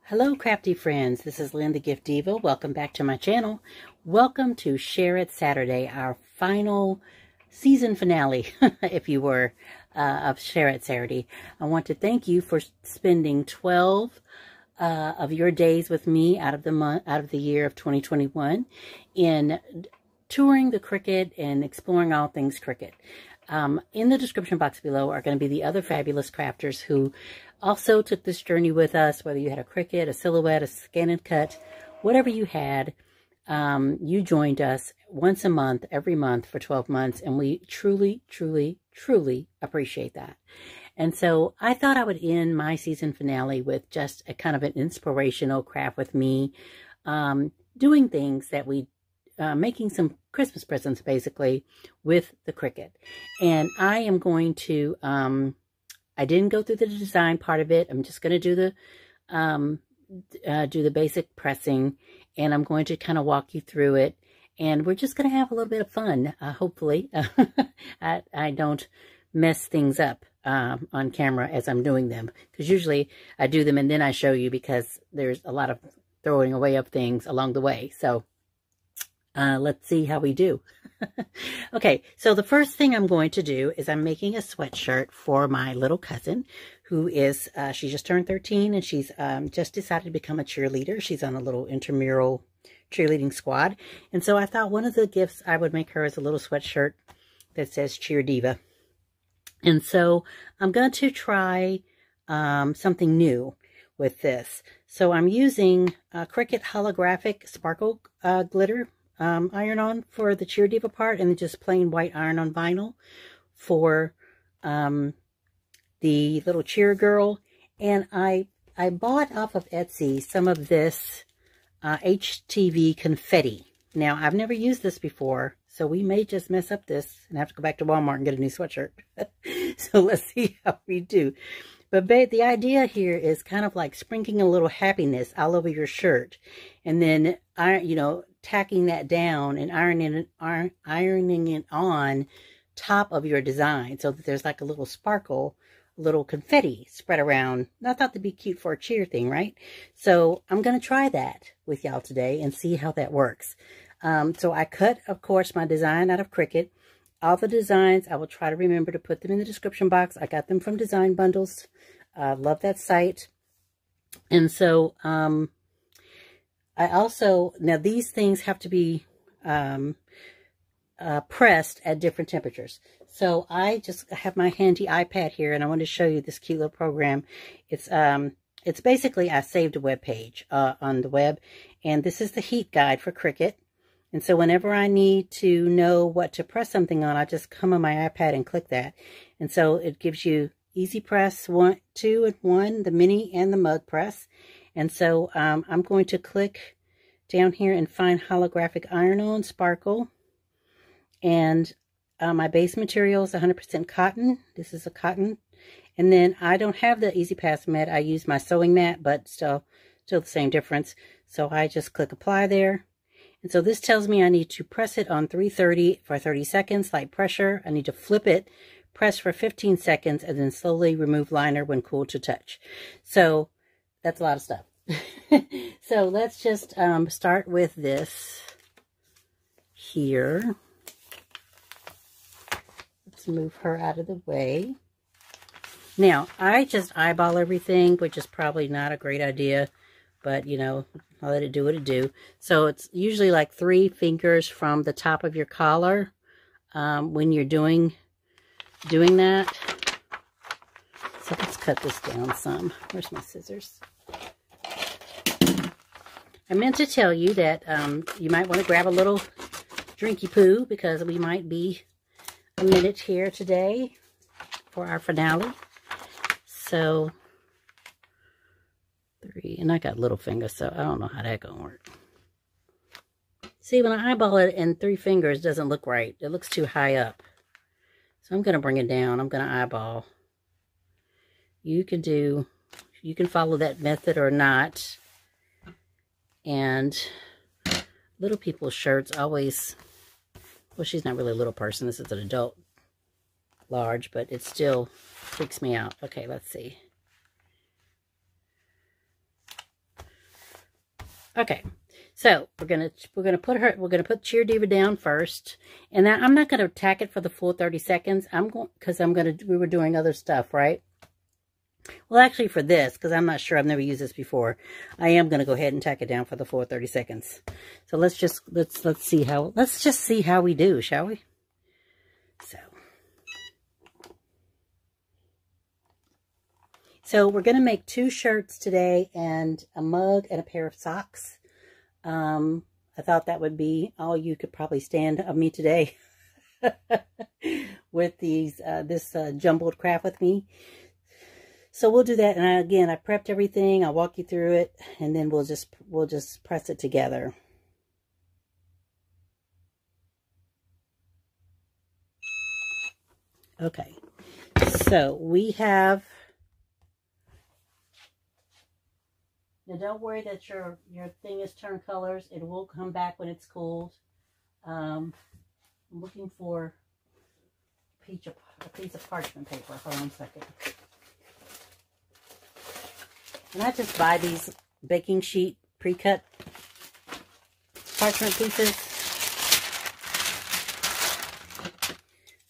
Hello crafty friends, this is Lynn the Gift Diva. Welcome back to my channel. Welcome to Share It Saturday, our final season finale, if you were, of Share It Saturday. I want to thank you for spending 12 of your days with me out of the year of 2021 in touring the Cricut and exploring all things Cricut. In the description box below are going to be the other fabulous crafters who also took this journey with us, whether you had a Cricut, a silhouette, a scan and cut, whatever you had, you joined us once a month, every month for 12 months, and we truly, truly, truly appreciate that. And so I thought I would end my season finale with just a kind of an inspirational craft with me, doing things that we making some Christmas presents basically with the Cricut. And I am going to I didn't go through the design part of it. I'm just going to do the basic pressing, and I'm going to kind of walk you through it, and we're just going to have a little bit of fun, hopefully. I don't mess things up on camera as I'm doing them, because usually I do them and then I show you, because there's a lot of throwing away of things along the way. So let's see how we do. Okay, so the first thing I'm going to do is I'm making a sweatshirt for my little cousin, who is, she just turned 13, and she's just decided to become a cheerleader. She's on a little intramural cheerleading squad. And so I thought one of the gifts I would make her is a little sweatshirt that says Cheer Diva. And so I'm going to try something new with this. So I'm using Cricut holographic sparkle glitter iron-on for the Cheer Diva part, and then just plain white iron-on vinyl for the little cheer girl. And I bought off of Etsy some of this Htv Confetti. Now, I've never used this before, so we may just mess up this and have to go back to Walmart and get a new sweatshirt. So let's see how we do. But the idea here is kind of like sprinkling a little happiness all over your shirt, and then, tacking that down and ironing it on top of your design, so that there's like a little sparkle, a little confetti spread around. And I thought that'd be cute for a cheer thing, right? So I'm going to try that with y'all today and see how that works. So I cut, of course, my design out of Cricut. All the designs, I will try to remember to put them in the description box. I got them from Design Bundles. Love that site. And so, I also, now these things have to be pressed at different temperatures. So I just have my handy iPad here, and I want to show you this cute little program. It's basically, I saved a web page on the web, and this is the heat guide for Cricut. And so whenever I need to know what to press something on, I just come on my iPad and click that. And so it gives you easy press 1, 2, and 1, the mini and the mug press. And so I'm going to click down here and find holographic iron-on sparkle. And my base material is 100% cotton. This is a cotton. And then I don't have the Easy Pass mat. I use my sewing mat, but still the same difference. So I just click apply there. And so this tells me I need to press it on 330 for 30 seconds, light pressure. I need to flip it, press for 15 seconds, and then slowly remove liner when cool to touch. So that's a lot of stuff. So let's just start with this here. Let's move her out of the way. Now, I just eyeball everything, which is probably not a great idea, but I'll let it do what it do. So it's usually like 3 fingers from the top of your collar when you're doing that. So let's cut this down some. Where's my scissors? I meant to tell you that you might want to grab a little drinky poo, because we might be a minute here today for our finale. So 3, and I got little fingers, so I don't know how that's gonna work. See, when I eyeball it in 3 fingers, it doesn't look right. It looks too high up. So I'm gonna bring it down. I'm gonna eyeball. You can follow that method or not. And little people's shirts always, well, she's not really a little person. This is an adult large, but it still freaks me out. Okay, let's see. Okay, so we're gonna put Cheer Diva down first, and I'm not gonna tack it for the full 30 seconds. We were doing other stuff, right? Well, actually for this, because I'm not sure, I've never used this before, I am going to go ahead and tack it down for the full 30 seconds. So let's just see how we do, shall we? So we're going to make 2 shirts today and a mug and a pair of socks. I thought that would be all you could probably stand of me today with this jumbled craft with me. So we'll do that, and again, I prepped everything. I'll walk you through it, and then we'll just press it together. Okay, so we have. Now, don't worry that your thing is turned colors. It will come back when it's cooled. I'm looking for a piece of parchment paper. Hold on a second. And I just buy these baking sheet pre-cut parchment pieces,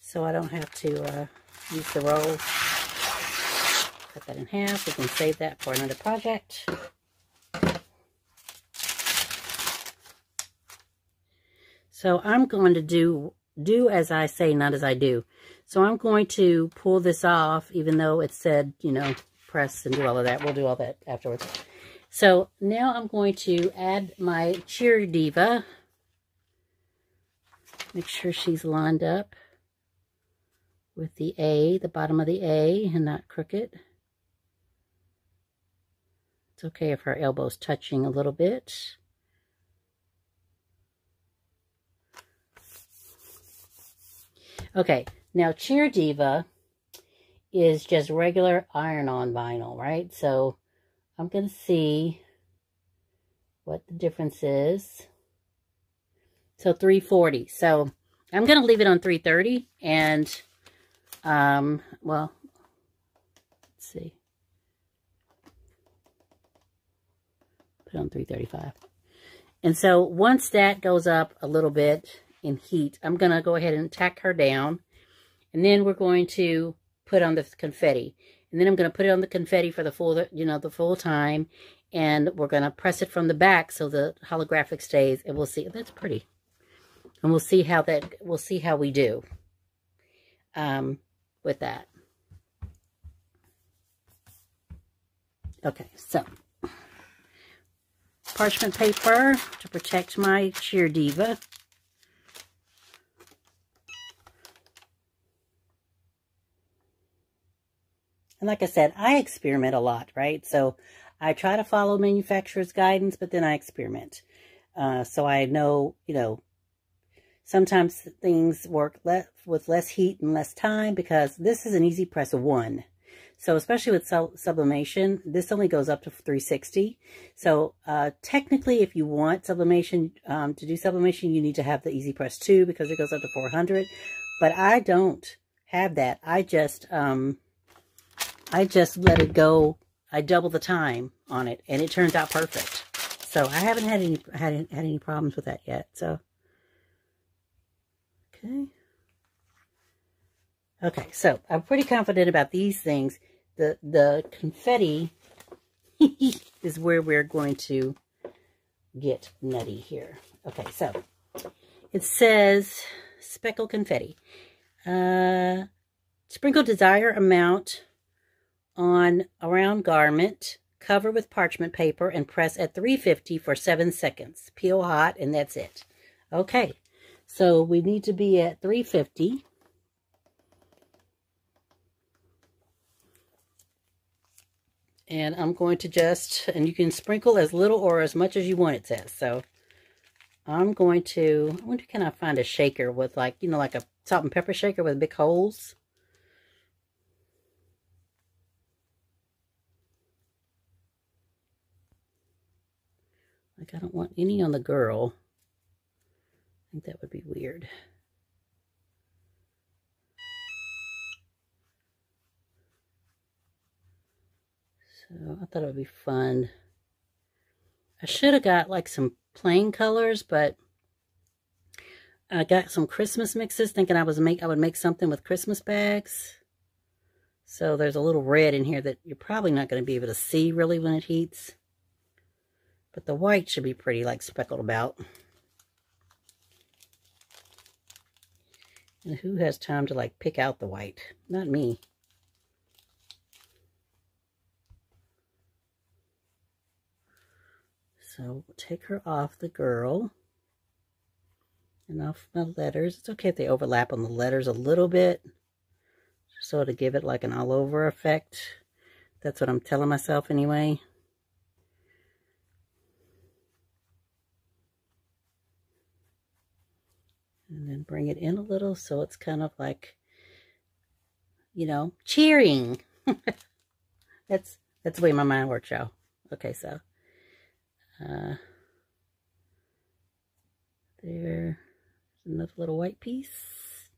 so I don't have to use the roll. Cut that in half. We can save that for another project. So I'm going to do as I say, not as I do. So I'm going to pull this off, even though it said, you know, press and do all of that. We'll do all that afterwards. So now I'm going to add my Cheer Diva. Make sure she's lined up with the A, the bottom of the A, and not crooked. It's okay if her elbow's touching a little bit. Okay, now Cheer Diva is just regular iron-on vinyl, right? So I'm going to see what the difference is. So 340. So I'm going to leave it on 330, and well, let's see. Put it on 335. And so once that goes up a little bit in heat, I'm going to go ahead and tack her down, and then we're going to put on the confetti, and then I'm going to put it on the confetti for the full, you know, the full time, and we're going to press it from the back so the holographic stays, and we'll see. That's pretty, and we'll see how we do with that. Okay, so parchment paper to protect my Cheer Diva. And like I said, I experiment a lot, right? So I try to follow manufacturer's guidance, but then I experiment. So I know, you know, sometimes things work with less heat and less time, because this is an easy press of 1. So especially with sublimation, this only goes up to 360. So technically, if you want sublimation, to do sublimation, you need to have the easy press 2, because it goes up to 400. But I don't have that. I just let it go. I double the time on it, and it turns out perfect. So I haven't had any problems with that yet. So okay. So I'm pretty confident about these things. The confetti is where we're going to get nutty here. Okay, so it says Speckle Confetti. Sprinkle desired amount on a round garment, cover with parchment paper, and press at 350 for 7 seconds. Peel hot, and that's it. Okay, so we need to be at 350. And I'm going to and you can sprinkle as little or as much as you want, it says. So I'm going to, I wonder, can I find a shaker with, like, you know, like a salt and pepper shaker with big holes? Like, I don't want any on the girl. I think that would be weird. So I thought it would be fun I should have got like some plain colors, but I got some Christmas mixes thinking I would make something with Christmas bags. So there's a little red in here that you're probably not going to be able to see really when it heats. But the white should be pretty like speckled about. And who has time to like pick out the white? Not me. So we'll take her off the girl. And off my letters. It's okay if they overlap on the letters a little bit. So to give it like an all over effect. That's what I'm telling myself anyway. And then bring it in a little so it's kind of like, you know, cheering. That's the way my mind works, y'all. Okay, so there's another little white piece.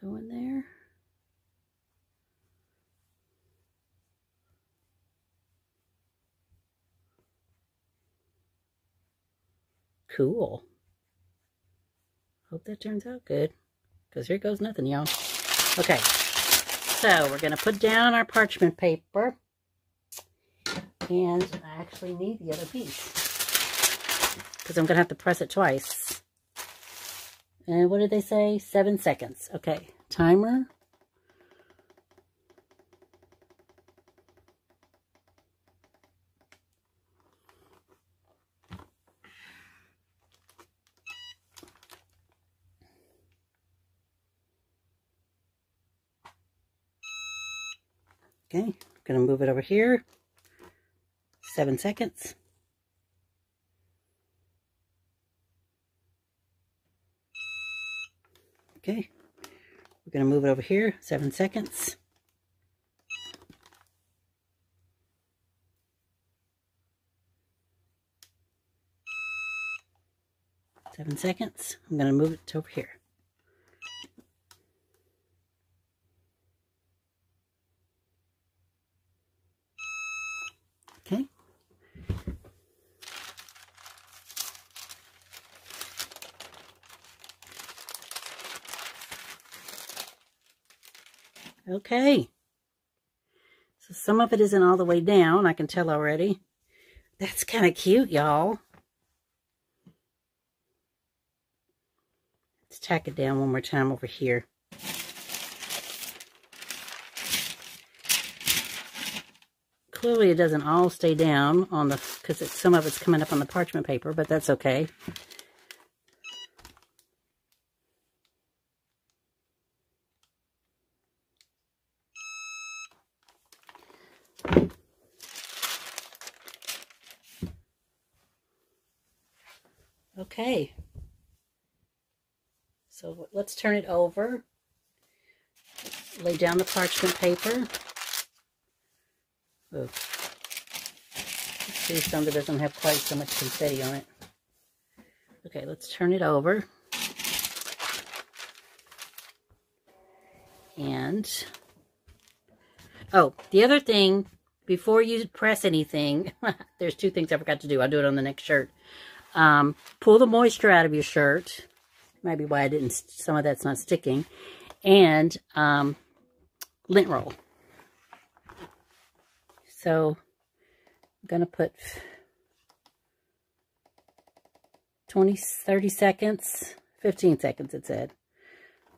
Go in there. Cool. Hope that turns out good. Because here goes nothing, y'all. Okay. So we're going to put down our parchment paper. And I actually need the other piece. Because I'm going to have to press it twice. And what did they say? 7 seconds. Okay. Timer. Okay, I'm going to move it over here. 7 seconds. Okay, we're going to move it over here. 7 seconds. I'm going to move it to over here. Okay. Okay. So some of it isn't all the way down, I can tell already. That's kind of cute, y'all. Let's tack it down one more time over here. Clearly it doesn't all stay down on the, because some of it's coming up on the parchment paper, but that's okay. Okay. So let's turn it over. Lay down the parchment paper. Oh. See, some of it doesn't have quite so much confetti on it. Okay, let's turn it over. And, oh, the other thing, before you press anything, there's 2 things I forgot to do. I'll do it on the next shirt. Pull the moisture out of your shirt. Might be why I didn't, some of that's not sticking. And lint roll. So I'm going to put 30 seconds, 15 seconds it said,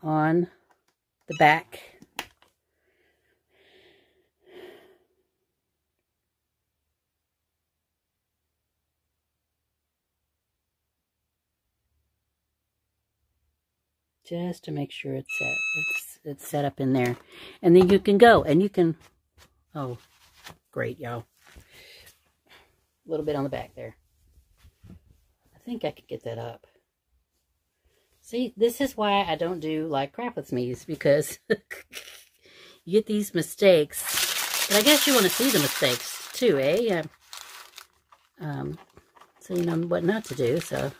on the back. Just to make sure it's set up in there. And then you can go and you can, oh, great, y'all. A little bit on the back there. I think I could get that up. See, this is why I don't do like crap with me's, because you get these mistakes. But I guess you want to see the mistakes too, eh? So you know what not to do, so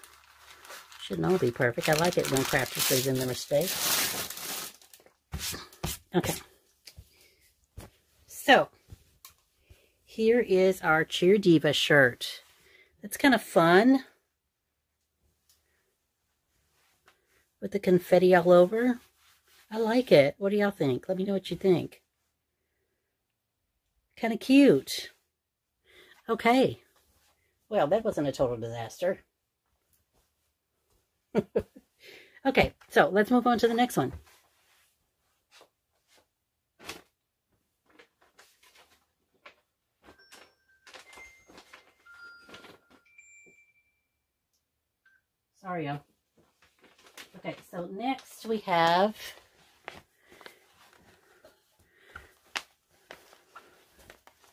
shouldn't all be perfect. I like it when crafters leave in the mistakes. Okay. So, here is our Cheer Diva shirt. It's kind of fun with the confetti all over. I like it. What do y'all think? Let me know what you think. Kind of cute. Okay. Well, that wasn't a total disaster. Okay, so let's move on to the next one. Sorry, y'all. Okay, so next we have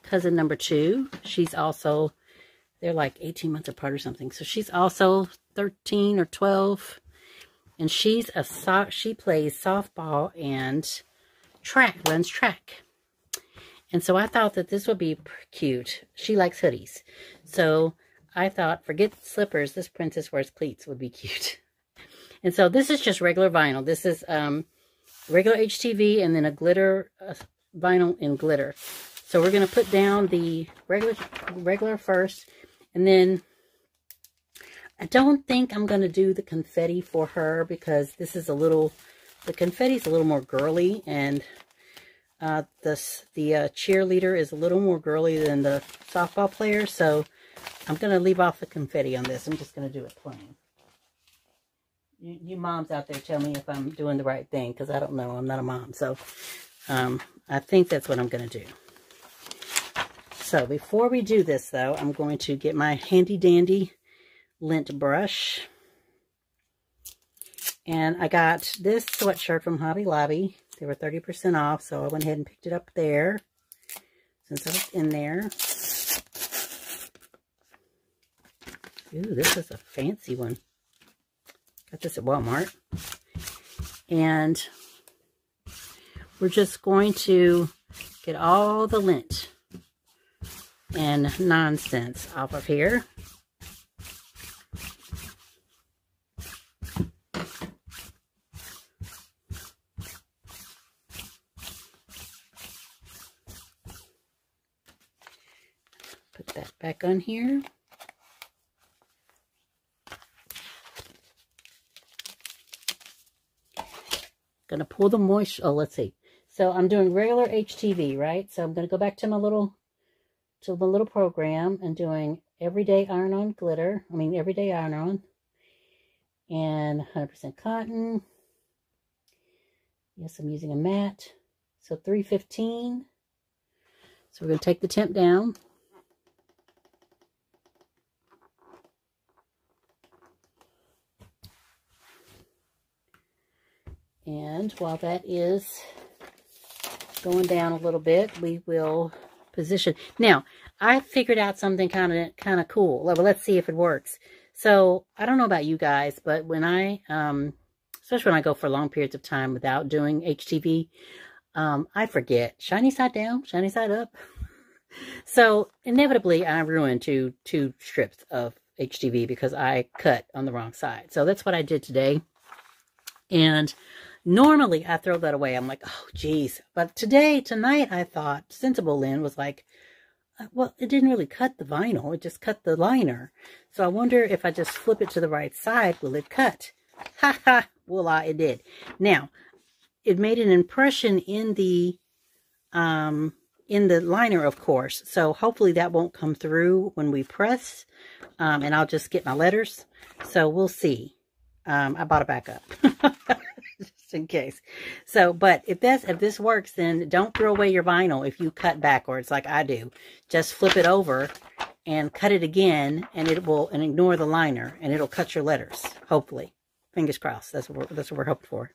cousin number 2. She's also, they're like 18 months apart or something. So she's also 13 or 12. And she plays softball and runs track. And so I thought that this would be cute. She likes hoodies. So I thought, forget slippers, this princess wears cleats would be cute. And so this is just regular vinyl. This is regular HTV and then a glitter vinyl in glitter. So we're going to put down the regular first. And then I don't think I'm going to do the confetti for her because this is the confetti's a little more girly, and the cheerleader is a little more girly than the softball player. So I'm going to leave off the confetti on this. I'm just going to do it plain. You moms out there tell me if I'm doing the right thing, because I don't know. I'm not a mom. So I think that's what I'm going to do. So before we do this, though, I'm going to get my handy dandy lint brush. And I got this sweatshirt from Hobby Lobby. They were 30% off, so I went ahead and picked it up there since I was in there. Ooh, this is a fancy one. Got this at Walmart. And we're just going to get all the lint and nonsense off of here. Put that back on here. Gonna pull the moisture. Oh, let's see. So I'm doing regular HTV, right? So I'm gonna go back to my little program and doing everyday iron-on glitter. I mean, everyday iron-on, and 100% cotton. Yes, I'm using a matte. So 315. So we're gonna take the temp down. And while that is going down a little bit, we will position. Now, I figured out something kind of cool. Well, let's see if it works. So, I don't know about you guys, but when I, especially when I go for long periods of time without doing HTV, I forget. Shiny side down, shiny side up. So, inevitably, I ruined two strips of HTV because I cut on the wrong side. So, that's what I did today. And normally, I throw that away. I'm like, oh, geez. But tonight, I thought, Sensible Lynn was like, well, it didn't really cut the vinyl. It just cut the liner. So I wonder if I just flip it to the right side, will it cut? Ha ha, voila, it did. Now, it made an impression in the liner, of course. So hopefully that won't come through when we press. And I'll just get my letters. So we'll see. I bought a backup. Just in case. So, but if this works, then don't throw away your vinyl if you cut backwards like I do. Just flip it over and cut it again, and ignore the liner, and it'll cut your letters. Hopefully, fingers crossed. That's what we're hoping for.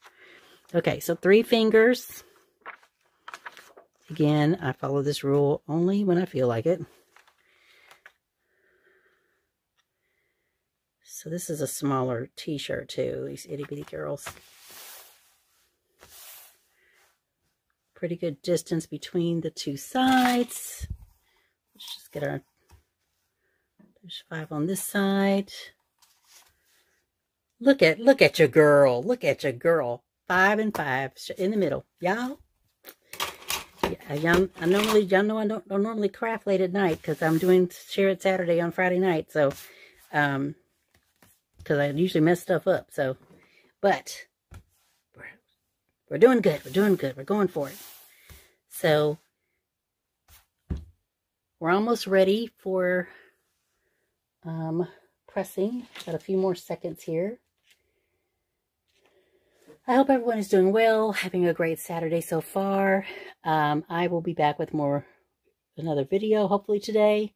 Okay, so 3 fingers. Again, I follow this rule only when I feel like it. So this is a smaller t-shirt too. These itty bitty girls. Pretty good distance between the 2 sides. Let's just get there's 5 on this side. Look at your girl. Look at your girl. 5 and 5 in the middle. Y'all. y'all know I don't normally craft late at night because I'm doing Share It Saturday on Friday night. So, because I usually mess stuff up. So, but we're doing good. We're doing good. We're going for it. So, we're almost ready for pressing. Got a few more seconds here. I hope everyone is doing well, having a great Saturday so far. I will be back with another video, hopefully today,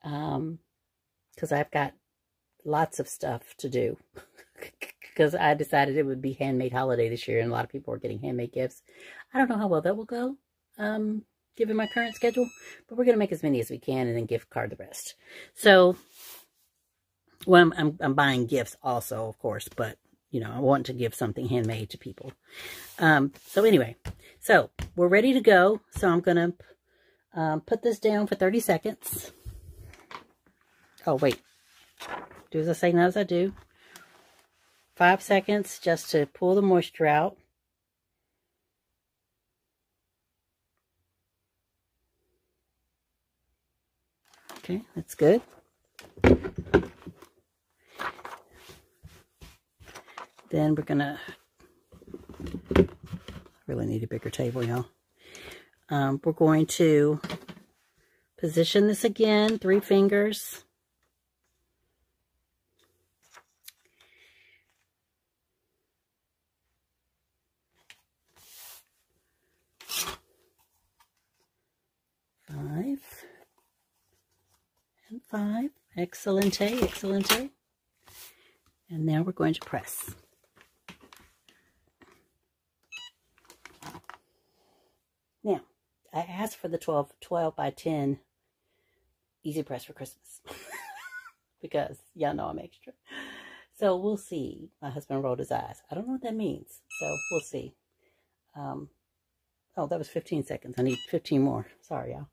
because I've got lots of stuff to do, because I decided it would be handmade holiday this year, and a lot of people are getting handmade gifts. I don't know how well that will go, given my current schedule, but we're going to make as many as we can and then gift card the rest. So, well, I'm buying gifts also, of course, but you know, I want to give something handmade to people. So anyway, so we're ready to go. So I'm going to put this down for 30 seconds. Oh, wait. Do as I say, not as I do. 5 seconds just to pull the moisture out. Okay, that's good. Then we're gonna, really need a bigger table, y'all. We're going to position this again, 3 fingers. Five and 5. Excellente, excellente. And now we're going to press. Now, I asked for the 12 by 10 easy press for Christmas because y'all know I'm extra. So we'll see. My husband rolled his eyes. I don't know what that means. So we'll see. Oh, that was 15 seconds. I need 15 more. Sorry, y'all.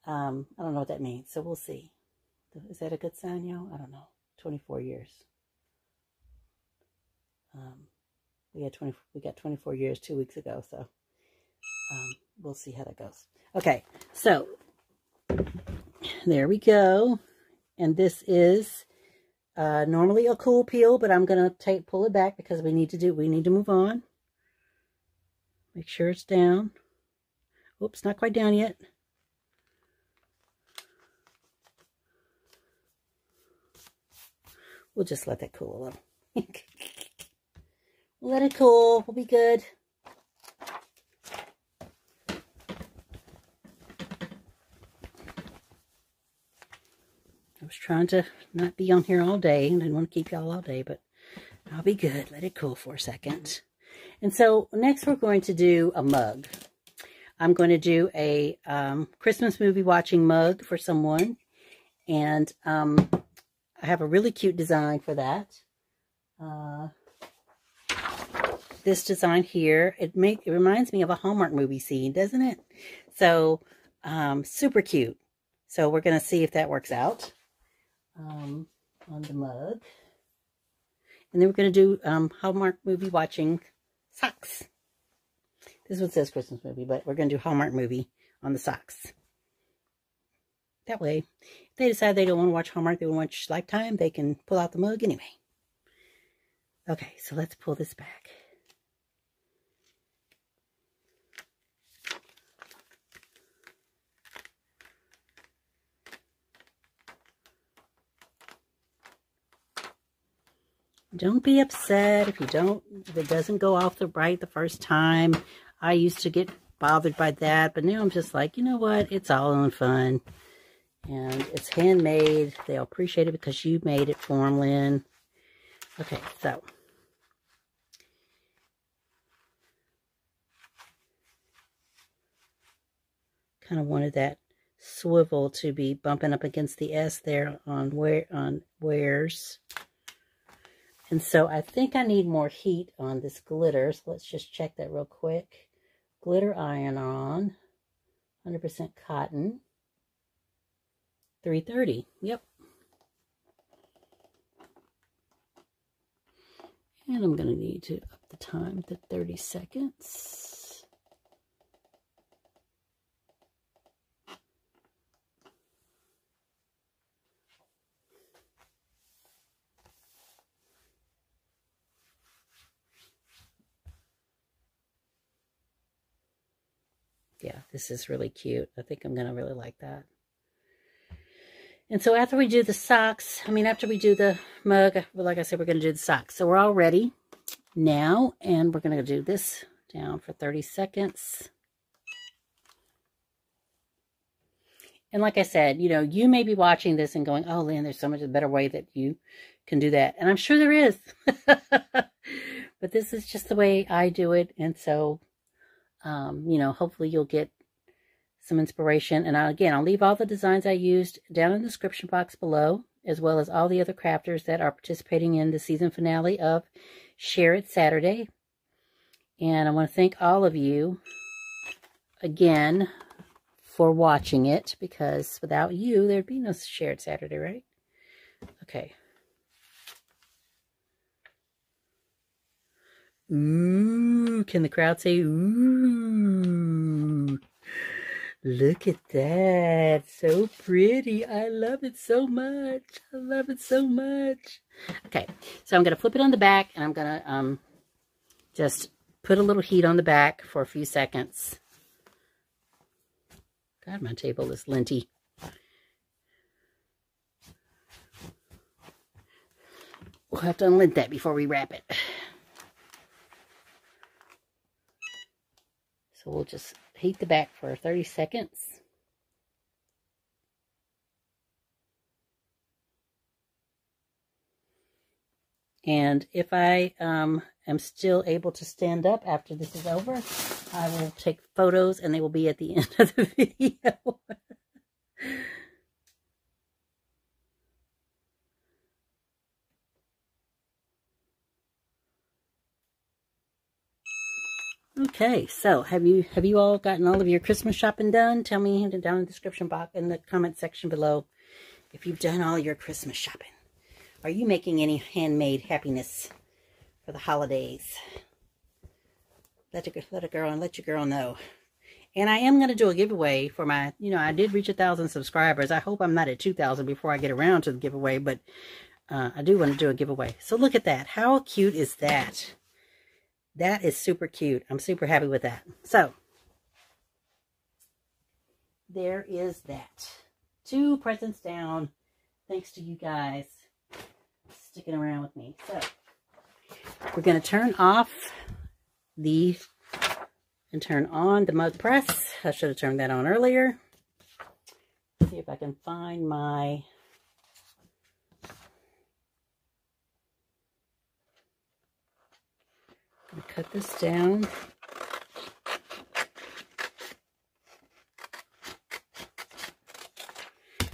I don't know what that means. So we'll see. Is that a good sign, y'all? I don't know. 24 years. We got 24 years 2 weeks ago. So. We'll see how that goes. Okay, so there we go. And this is normally a cool peel, but I'm gonna pull it back because we need to move on. Make sure it's down. Oops, not quite down yet. We'll just let that cool a little. Let it cool. We'll be good. I was trying to not be on here all day. I didn't want to keep y'all all day, but I'll be good. Let it cool for a second. And so next we're going to do a mug. I'm going to do a Christmas movie watching mug for someone. And I have a really cute design for that. This design here, it reminds me of a Hallmark movie scene, doesn't it? So super cute. So we're going to see if that works out. On the mug. And then we're going to do Hallmark movie watching socks. This one says Christmas movie, but we're going to do Hallmark movie on the socks. That way, if they decide they don't want to watch Hallmark, they want to watch Lifetime, they can pull out the mug anyway. Okay, so let's pull this back. Don't be upset if it doesn't go off right the first time. I used to get bothered by that, but now I'm just like, you know what? It's all in fun. And it's handmade. They'll appreciate it because you made it for them, Lynn. Okay, so. Kind of wanted that swivel to be bumping up against the S there on wares. And so I think I need more heat on this glitter. So let's just check that real quick. Glitter iron-on, 100% cotton, 330. Yep. And I'm going to need to up the time to 30 seconds. Yeah, this is really cute. I think I'm going to really like that. And so after we do the socks, after we do the mug, like I said, we're going to do the socks. So we're all ready now, and we're going to do this down for 30 seconds. And like I said, you may be watching this and going, oh, Lynn, there's so much better way that you can do that. And I'm sure there is. But this is just the way I do it. And so, hopefully you'll get some inspiration. And again, I'll leave all the designs I used down in the description box below, as well as all the other crafters that are participating in the season finale of Share It Saturday. And I want to thank all of you again for watching it, because without you, there'd be no Share It Saturday, right? Okay. Ooh, can the crowd say ooh? Look at that. So pretty. I love it so much. I love it so much. Okay, so I'm going to flip it on the back, and I'm going to just put a little heat on the back for a few seconds. God, my table is linty. We'll have to unlint that before we wrap it. So we'll just heat the back for 30 seconds. And if I am still able to stand up after this is over, I will take photos, and they will be at the end of the video. Okay, so have you all gotten all of your Christmas shopping done? Tell me down in the description box, in the comment section below, if you've done all your Christmas shopping. Are you making any handmade happiness for the holidays? Let your girl know. And I am going to do a giveaway for my, I did reach 1,000 subscribers. I hope I'm not at 2,000 before I get around to the giveaway, but I do want to do a giveaway. So look at that. How cute is that? That is super cute. I'm super happy with that. So, there is that. 2 presents down, thanks to you guys sticking around with me. So, we're going to turn off and turn on the mug press. I should have turned that on earlier. Let's see if I can find my... I'm going to cut this down.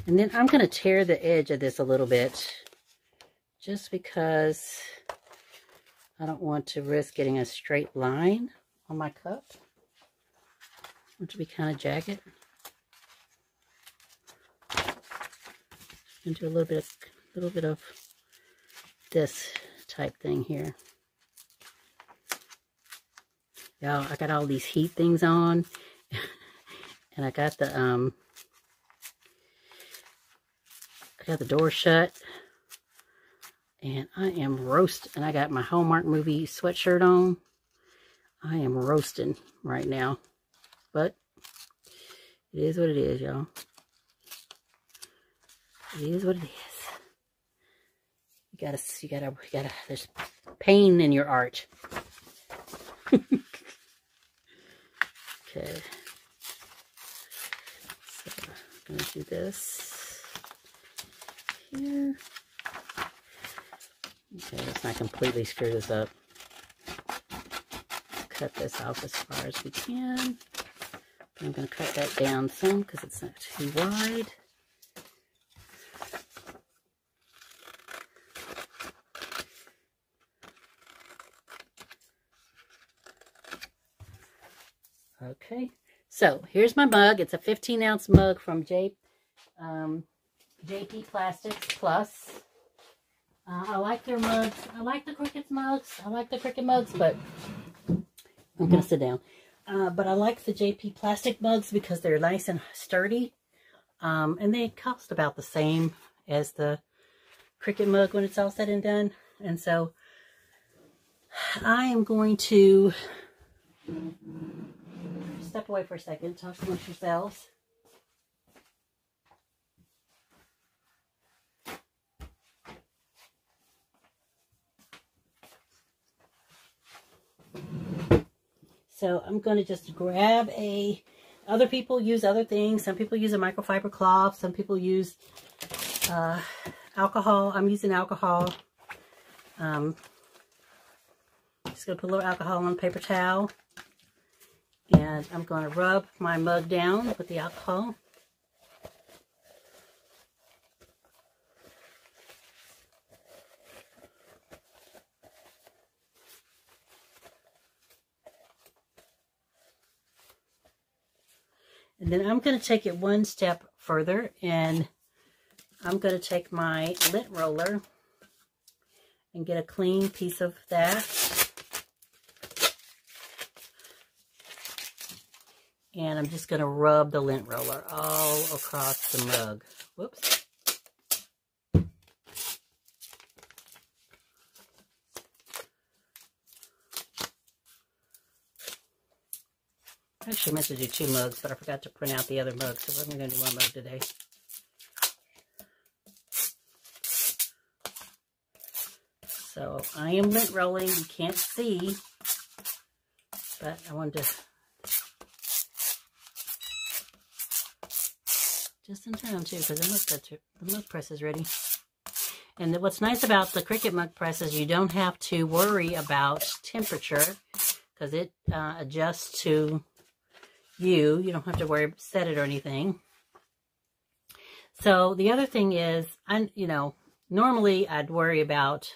And then I'm going to tear the edge of this a little bit, just because I don't want to risk getting a straight line on my cup. I want it to be kind of jagged. And do a little bit of this type thing here. Y'all, I got all these heat things on, and I got the door shut, and I am roasting. And I got my Hallmark movie sweatshirt on. I am roasting right now, but it is what it is, y'all. It is what it is. You gotta. There's pain in your art. Okay, so I'm going to do this here. Okay, let's not completely screw this up. Cut this off as far as we can. I'm going to cut that down some because it's not too wide. Okay, so here's my mug. It's a 15-ounce mug from JP Plastics Plus. I like their mugs. I like the Cricut mugs. I like the Cricut mugs, but I'm going to sit down. But I like the JP plastic mugs because they're nice and sturdy. And they cost about the same as the Cricut mug when it's all said and done. And so I am going to... step away for a second. Talk amongst yourselves. So I'm going to just grab a, other people use other things. Some people use a microfiber cloth. Some people use alcohol. I'm using alcohol. Just going to put a little alcohol on a paper towel. And I'm going to rub my mug down with the alcohol. And then I'm going to take it one step further, and I'm going to take my lint roller and get a clean piece of that. And I'm just going to rub the lint roller all across the mug. Whoops. I actually meant to do 2 mugs, but I forgot to print out the other mug, so we're only going to do 1 mug today. So I am lint rolling. You can't see, but I wanted to just in time too, because the mug press is ready. And what's nice about the Cricut mug press is you don't have to worry about temperature, because it adjusts to you. You don't have to worry, set it or anything. So the other thing is, normally I'd worry about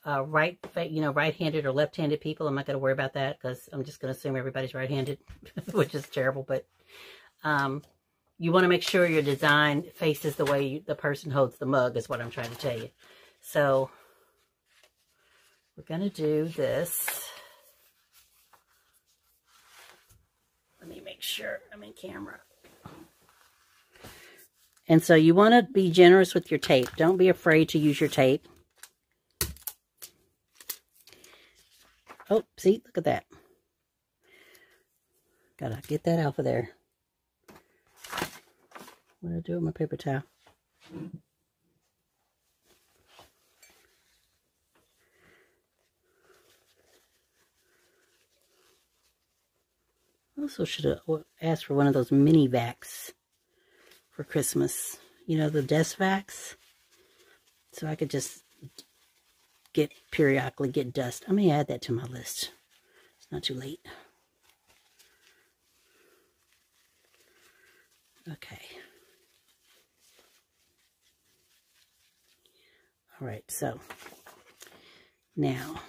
right-handed or left-handed people. I'm not going to worry about that because I'm just going to assume everybody's right-handed, which is terrible. But you want to make sure your design faces the way the person holds the mug is what I'm trying to tell you. So we're going to do this. Let me make sure I'm in camera. And so you want to be generous with your tape. Don't be afraid to use your tape. Oh, see, look at that. Gotta get that off of there. What do I do with my paper towel? Also should have asked for one of those mini vacs for Christmas. You know, the desk vacs. So I could just periodically get dust. I may add that to my list. It's not too late. Okay. All right, so now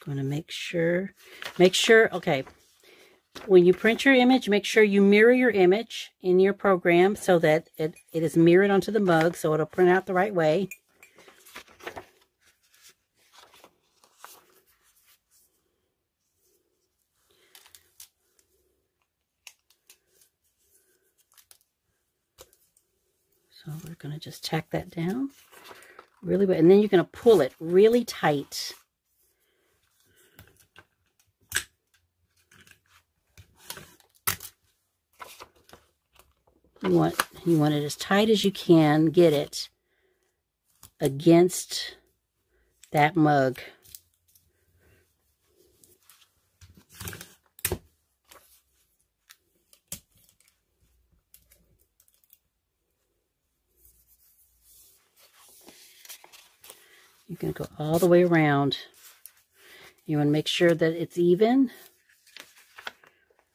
going to make sure, okay, when you print your image, make sure you mirror your image in your program so that it is mirrored onto the mug, so it'll print out the right way. So we're going to just tack that down really well, and then you're going to pull it really tight. You want it as tight as you can get it against that mug. You're going to go all the way around. You want to make sure that it's even.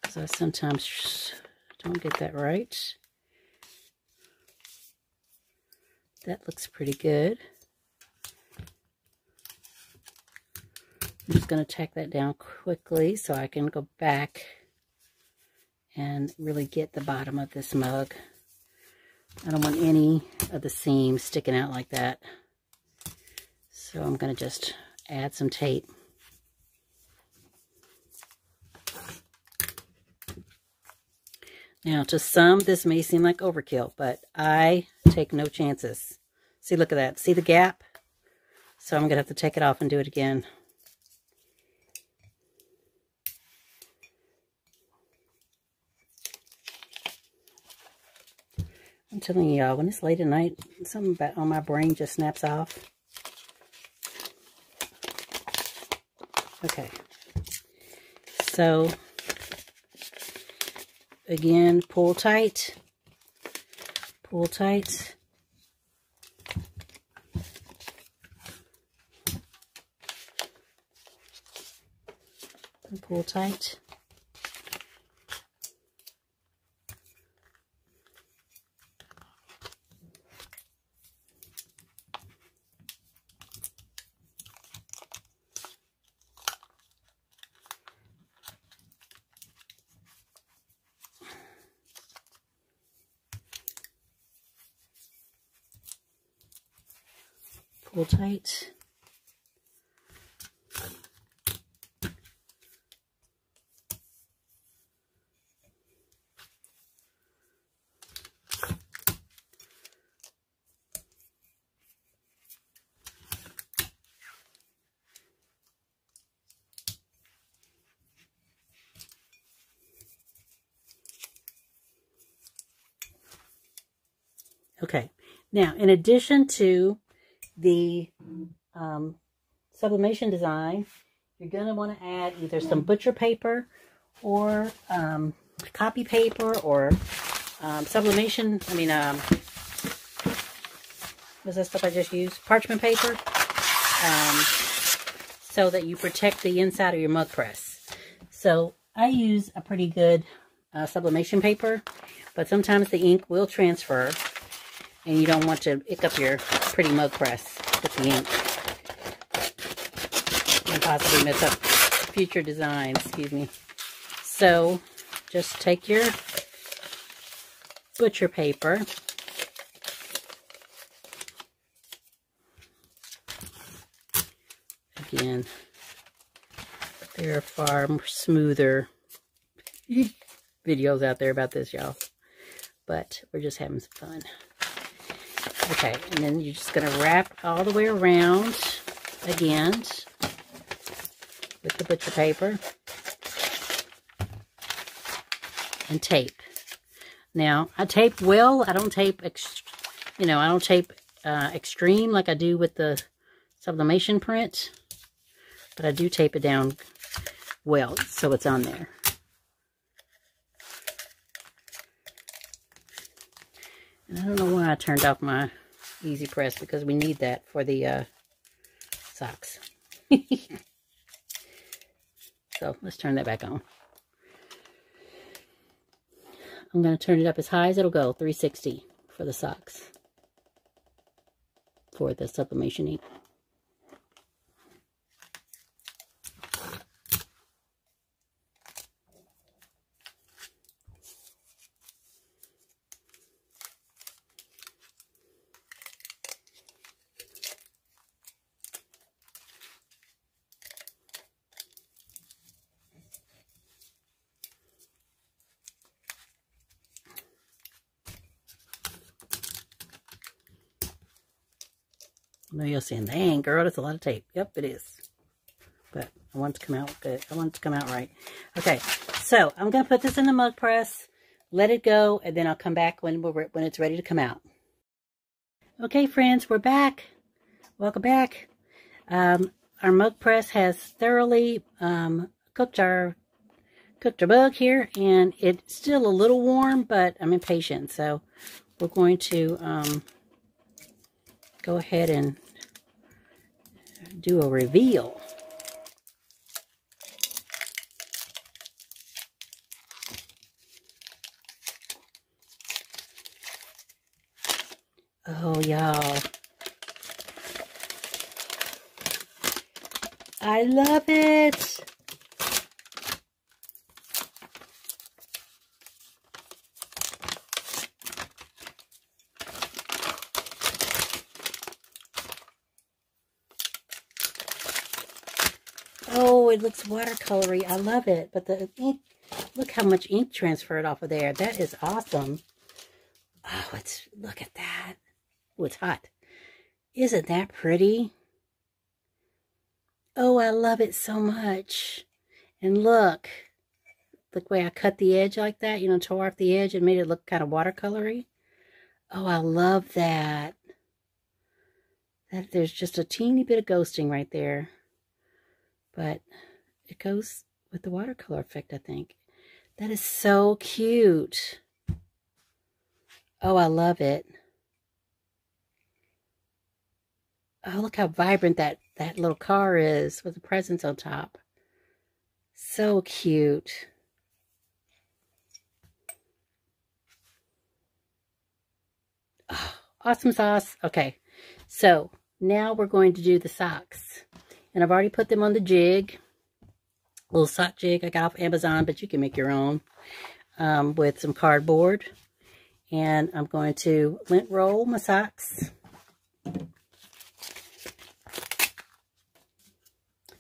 So I sometimes don't get that right. That looks pretty good. I'm just going to tack that down quickly so I can go back and really get the bottom of this mug. I don't want any of the seams sticking out like that. So I'm going to just add some tape. Now, to some, this may seem like overkill, but I take no chances. See, look at that. See the gap? So I'm going to have to take it off and do it again. I'm telling y'all, when it's late at night, something about on my brain just snaps off. Okay. So, again, pull tight. Pull tight. And pull tight. Pull tight. Okay, now in addition to the sublimation design, you're going to want to add either some butcher paper or copy paper or sublimation, what's that stuff I just used? Parchment paper, so that you protect the inside of your mug press. So I use a pretty good sublimation paper, but sometimes the ink will transfer and you don't want to ick up your pretty mug press with the ink and possibly mess up future designs, excuse me. So just take your butcher paper, again, there are far smoother videos out there about this, y'all, but we're just having some fun. Okay, and then you're just going to wrap all the way around again with the butcher paper and tape. Now, I tape well. I don't tape, I don't tape extreme like I do with the sublimation print, but I do tape it down well so it's on there. And I don't know why I turned off my easy press, because we need that for the socks. So let's turn that back on. I'm going to turn it up as high as it'll go, 360 for the socks, for the sublimation ink. I know you're saying, dang, girl, that's a lot of tape. Yep, it is. But I want it to come out good. I want it to come out right. Okay, so I'm going to put this in the mug press, let it go, and then I'll come back when it's ready to come out. Okay, friends, we're back. Welcome back. Our mug press has thoroughly cooked our mug here, and it's still a little warm, but I'm impatient, so we're going to go ahead and do a reveal. Oh, y'all. I love it. Oh, it looks watercolory. I love it. But the ink, look how much ink transferred off of there. That is awesome. Oh, look at that. Oh, it's hot. Isn't that pretty? Oh, I love it so much. And look the way I cut the edge like that, you know, tore off the edge and made it look kind of watercolory. Oh, I love that. There's just a teeny bit of ghosting right there. But it goes with the watercolor effect, I think. That is so cute. Oh, I love it. Oh, look how vibrant that little car is with the presents on top. So cute. Oh, awesome sauce. Okay, so now we're going to do the socks. And I've already put them on the jig. Little sock jig I got off Amazon, but you can make your own with some cardboard. And I'm going to lint roll my socks.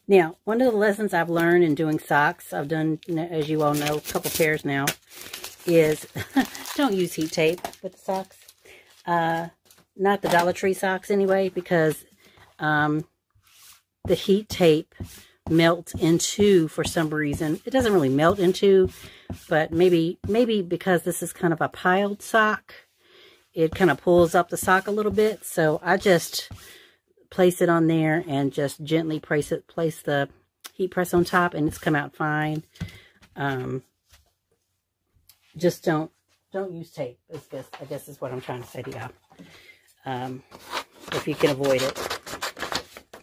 Now, one of the lessons I've learned in doing socks, I've done, as you all know, a couple pairs now, is don't use heat tape with the socks. Not the Dollar Tree socks anyway, because the heat tape melts into, for some reason. It doesn't really melt into, but maybe because this is kind of a piled sock, it kind of pulls up the sock a little bit. So I just place it on there and just gently place the heat press on top, and it's come out fine. Just don't use tape. I guess is what I'm trying to say to y'all. If you can avoid it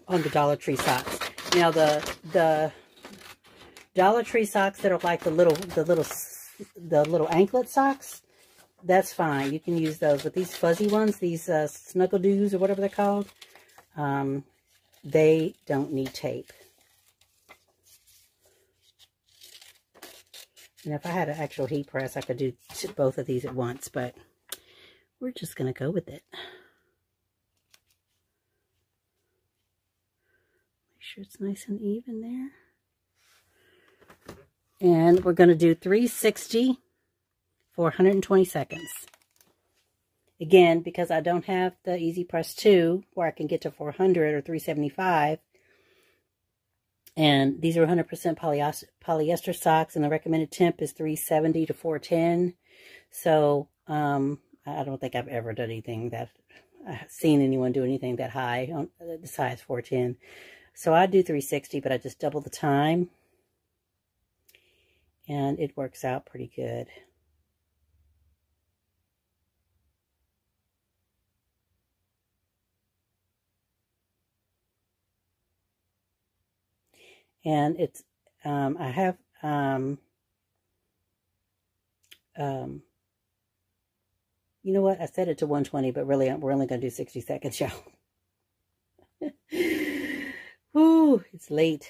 on the Dollar Tree socks. Now the Dollar Tree socks that are like the little anklet socks, that's fine. You can use those. But these fuzzy ones, these snuggle-doos or whatever they're called, they don't need tape. And if I had an actual heat press, I could do both of these at once, but we're just going to go with it. Make sure it's nice and even there. And we're going to do 360 for 120 seconds. Again, because I don't have the Easy Press 2 where I can get to 400 or 375. And these are 100% polyester socks, and the recommended temp is 370 to 410. So I don't think I've ever done anything that I've seen anyone do anything that high on the size 410. So I do 360, but I just double the time, and it works out pretty good. And it's, I have, you know what? I set it to 120, but really we're only going to do 60 seconds, y'all. Woo, it's late.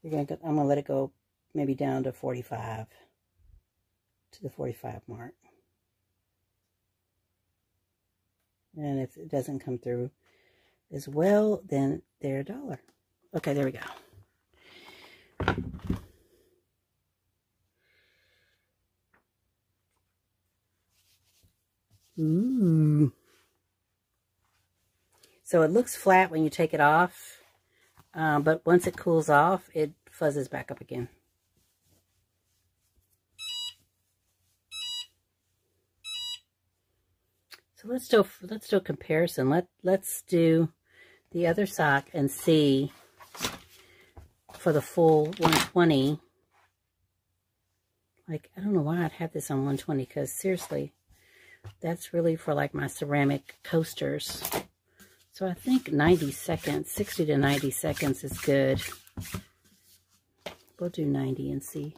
I'm going to let it go maybe down to 45, to the 45 mark. And if it doesn't come through as well, then they're $1. Okay, there we go. Ooh. So it looks flat when you take it off, but once it cools off, it fuzzes back up again. So let's do a comparison. Let's do the other sock and see for the full 120. Like, I don't know why I'd have this on 120, because seriously, that's really for like my ceramic coasters. So I think 90 seconds, 60 to 90 seconds is good. We'll do 90 and see.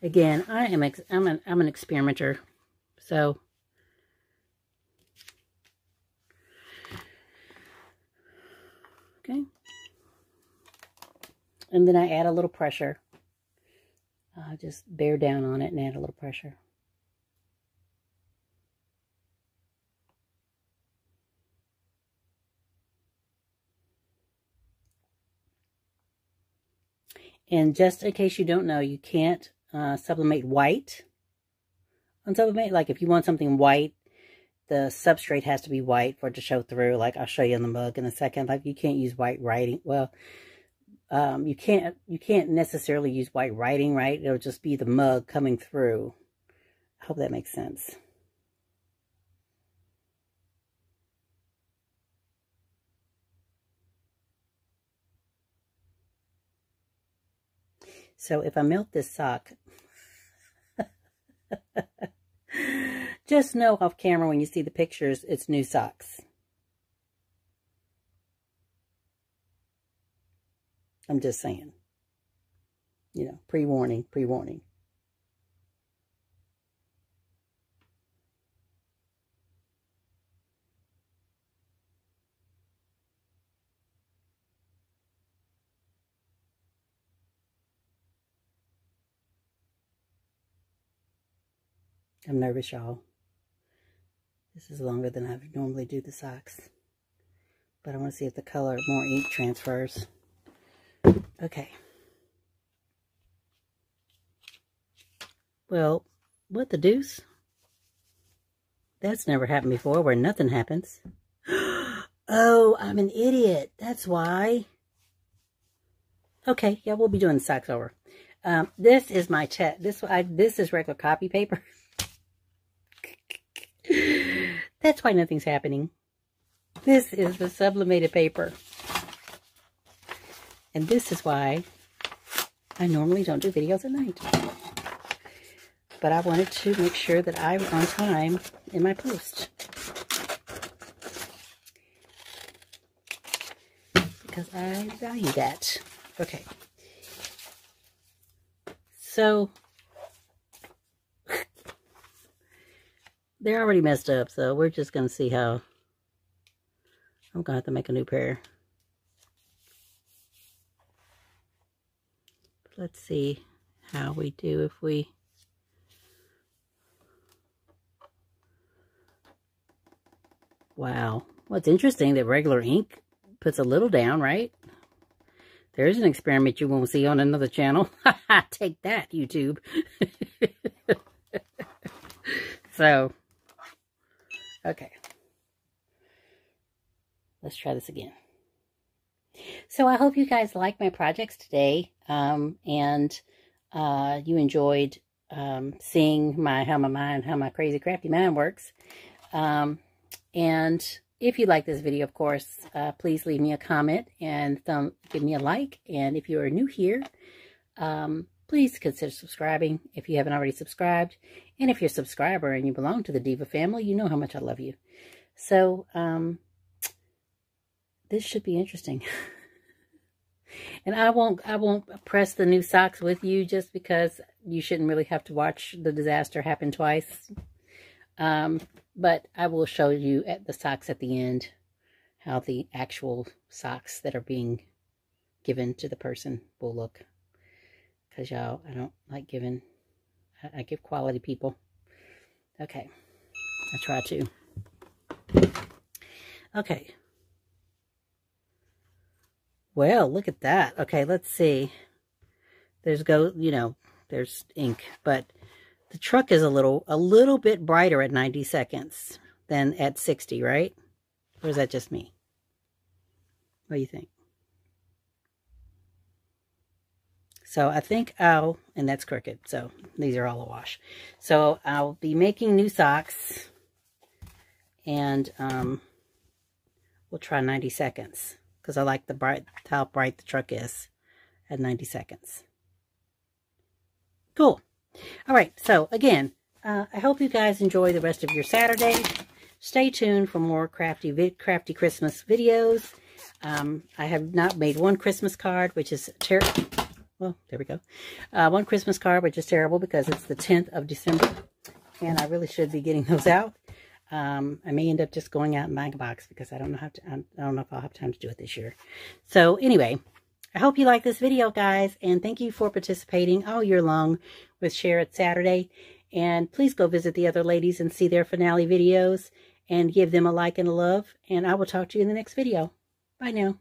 Again, I'm an experimenter, so okay. And then I add a little pressure. Just bear down on it and add a little pressure. And just in case you don't know, you can't sublimate white on sublimate. Like if you want something white, the substrate has to be white for it to show through. Like I'll show you in the mug in a second. Like you can't use white writing. Well, you can't necessarily use white writing, right? It'll just be the mug coming through. I hope that makes sense. So if I melt this sock, just know off camera when you see the pictures, it's new socks. I'm just saying. You know, pre-warning, pre-warning. I'm nervous, y'all. This is longer than I would normally do the socks. But I want to see if the color, more ink transfers. Okay. Well, what the deuce? That's never happened before, where nothing happens. Oh, I'm an idiot. That's why. Okay, yeah, we'll be doing the socks over. This is my check. This is regular copy paper. That's why nothing's happening. This is the sublimated paper. And this is why I normally don't do videos at night. But I wanted to make sure that I was on time in my post. Because I value that. Okay. So they're already messed up, so we're just going to see how. I'm going to have to make a new pair. Let's see how we do if we... Wow. What's interesting that regular ink puts a little down, right? There's an experiment you won't see on another channel. Take that, YouTube. So, okay. Let's try this again. So I hope you guys like my projects today, and you enjoyed seeing how my crazy crafty mind works. And if you like this video, of course, please leave me a comment and give me a like. And if you are new here, please consider subscribing if you haven't already subscribed. And if you're a subscriber and you belong to the Diva family, you know how much I love you. So this should be interesting. And I won't press the new socks with you just because you shouldn't really have to watch the disaster happen twice. But I will show you at the socks at the end how the actual socks that are being given to the person will look. Because y'all, I don't like giving, I give quality people. Okay, I try to. Okay. Well, look at that. Okay, let's see. There's there's ink, but the truck is a little bit brighter at 90 seconds than at 60, right? Or is that just me? What do you think? So I think and that's Cricut, so these are all a wash. So I'll be making new socks, and we'll try 90 seconds. Because I like how bright the truck is at 90 seconds. Cool. All right. So, again, I hope you guys enjoy the rest of your Saturday. Stay tuned for more crafty Christmas videos. I have not made one Christmas card, which is terrible. Well, there we go. One Christmas card, which is terrible because it's the 10th of December. And I really should be getting those out. I may end up just going out and buying a box because I don't know if I'll have time to do it this year. So anyway, I hope you like this video, guys, and thank you for participating all year long with Share It Saturday. And please go visit the other ladies and see their finale videos and give them a like and a love. And I will talk to you in the next video. Bye now.